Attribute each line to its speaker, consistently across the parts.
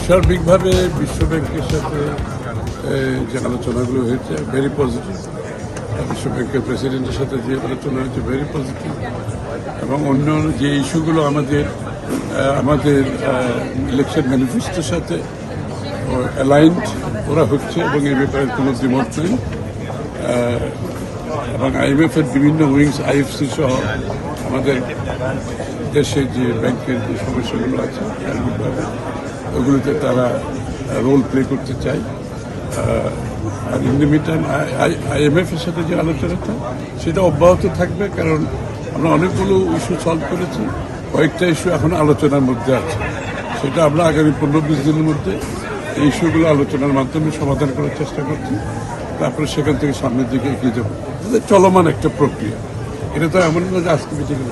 Speaker 1: সার্বিকভাবে বিশ্বব্যাংকের সাথে যে আলোচনাগুলো হয়েছে ভেরি পজিটিভ। বিশ্বব্যাংকের প্রেসিডেন্টের সাথে যে আলোচনা হয়েছে ভেরি পজিটিভ, এবং অন্য যে ইস্যুগুলো আমাদের ইলেকশন ম্যানিফেস্টোর সাথে অ্যালাইন্ড ওরা হচ্ছে, এবং এই ব্যাপারে কোনো দ্বিমত নেই। এবং IMF-এর বিভিন্ন উইংস, IFC সহ আমাদের দেশে যে ব্যাংকের যে সমস্যাগুলো আছে ওগুলোতে তারা রোল প্লে করতে চায়। আর ইন দ্য মিড টাইম IMF-এর সাথে যে আলোচনাটা সেটা অব্যাহত থাকবে, কারণ আমরা অনেকগুলো ইস্যু সলভ করেছি, কয়েকটা ইস্যু এখন আলোচনার মধ্যে আছে। সেটা আমরা আগামী 15-20 দিনের মধ্যে এই ইস্যুগুলো আলোচনার মাধ্যমে সমাধান করার চেষ্টা করছি। তারপরে সেখান থেকে সামনের দিকে এগিয়ে যাবো। চলমান একটা প্রক্রিয়া, এটা তো এমন নয় যে আজকে বেঁচে গেল।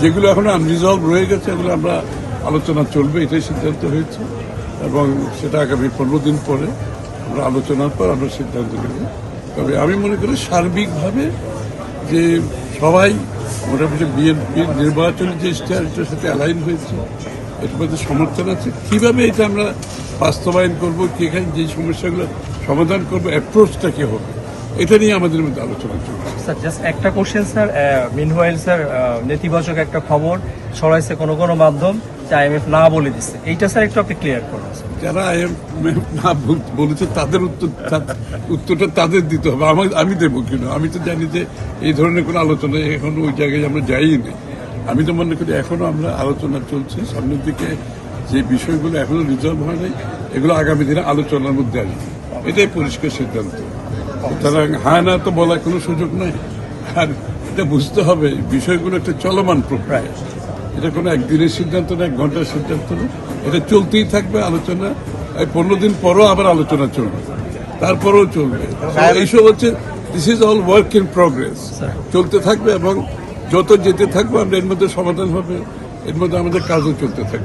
Speaker 1: যেগুলো এখন আনরিজলভ রয়ে গেছে এগুলো আমরা আলোচনা চলবে, এটাই সিদ্ধান্ত হয়েছে, এবং সেটা আগামী 15 দিন পরে আমরা আলোচনার পর আমরা সিদ্ধান্ত নেব। তবে আমি মনে করি সার্বিকভাবে যে সবাই মোটামুটি বিএনপির নির্বাচনী যে স্ট্র্যাটেজির সাথে অ্যালাইন হয়েছে, এটার মধ্যে সমর্থন আছে। কীভাবে এটা আমরা বাস্তবায়ন করবো, এখানে যে সমস্যাগুলো সমাধান করবো, অ্যাপ্রোচটা কী হবে, এটা নিয়ে আমাদের মধ্যে আলোচনা চলছে।
Speaker 2: স্যার জাস্ট একটা কোশ্চেন স্যার, মিনওয়াইল স্যার নেতিবাচক একটা খবর ছড়াইছে কোনো মাধ্যম যে IMF না বলে দিচ্ছে, এইটা স্যার একটু আপনি ক্লিয়ার করুন।
Speaker 1: যারা IMF না বলেছে তাদের উত্তরটা তাদের দিতে হবে, আমি দেবো কিনা। আমি তো জানি যে এই ধরনের কোনো আলোচনা এখন ওই জায়গায় আমরা যাইই নেই। আমি তো মনে করি এখনো আমরা আলোচনা চলছে, সামনের দিকে যে বিষয়গুলো এখনো রিজলভ হয় নাই এগুলো আগামী দিনে আলোচনার মধ্যে আসবে, এটাই পরিষ্কার সিদ্ধান্ত। সুতরাং হ্যাঁ না তো বলার কোনো সুযোগ নাই। আর এটা বুঝতে হবে বিষয়গুলো একটা চলমান প্রক্রিয়া, এটা কোনো একদিনের সিদ্ধান্ত না, 1 ঘন্টার সিদ্ধান্ত না, এটা চলতেই থাকবে। আলোচনা 15 দিন পরও আবার আলোচনা চলবে, তারপরেও চলবে। এইসব হচ্ছে this is all work in progress, চলতে থাকবে, এবং যত যেতে থাকবো আমরা এর মধ্যে সমাধান হবে, এর মধ্যে আমাদের কাজও চলতে থাকবে।